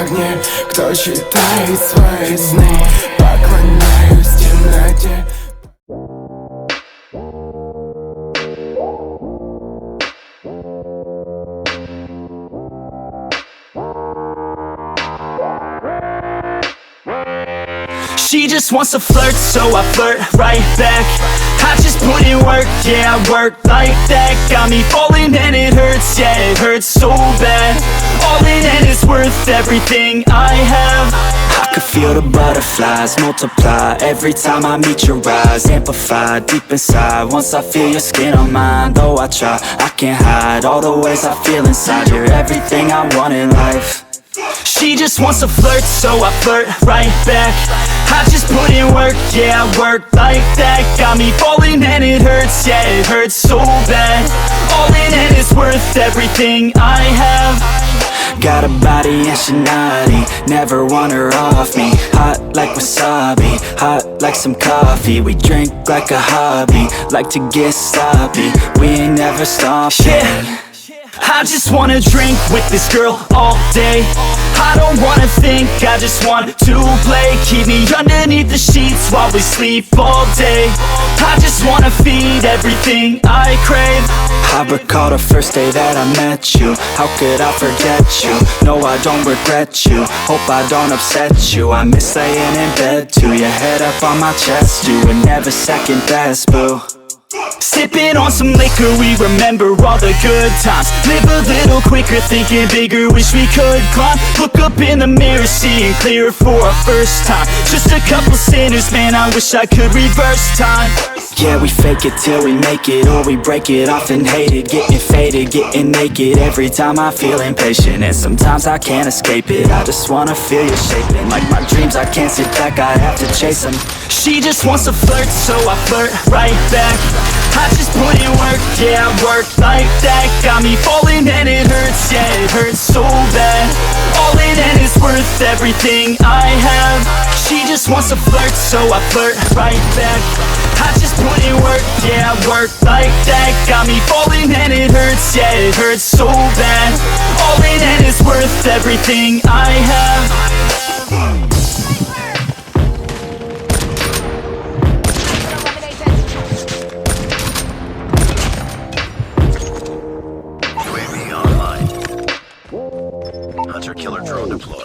огне. Кто читает свои сны, поклоняюсь темноте. She just wants to flirt, so I flirt right back. I just put in work, yeah, I work like that. Got me falling and it hurts, yeah, it hurts so bad. All in and it's worth everything I have. I could feel the butterflies multiply every time I meet your eyes. Amplify deep inside once I feel your skin on mine. Though I try, I can't hide all the ways I feel inside. You're everything I want in life. She just wants to flirt, so I flirt right back. I just put in work, yeah, I work like that. Got me falling and it hurts, yeah, it hurts so bad. All in and it's worth everything I have. Got a body and she naughty, never want her off me. Hot like wasabi, hot like some coffee. We drink like a hobby, like to get sloppy. We ain't never stopping. Yeah. I just wanna drink with this girl all day. I don't wanna think, I just want to play. Keep me underneath the sheets while we sleep all day. I just wanna feed everything I crave. I recall the first day that I met you. How could I forget you? No, I don't regret you. Hope I don't upset you. I miss laying in bed too. Your head up on my chest, you were never second best, boo. Sipping on some liquor, we remember all the good times. Live a little quicker, thinking bigger, wish we could climb. Look up in the mirror, seeing clear for our first time. Just a couple sinners, man, I wish I could reverse time. Yeah, we fake it till we make it, or we break it off and hate it. Getting faded, getting naked, every time I feel impatient. And sometimes I can't escape it, I just wanna feel you shaping. Like my dreams, I can't sit back, I have to chase them. She just wants to flirt, so I flirt right back. I just put in work, yeah, I work like that. Got me falling and it hurts, yeah, it hurts so bad. All in and it's worth everything I have. She just wants to flirt, so I flirt right back. I just put in work, yeah, I work like that. Got me falling and it hurts, yeah, it hurts so bad. All in and it's worth everything I have. Hunter-killer drone deployed.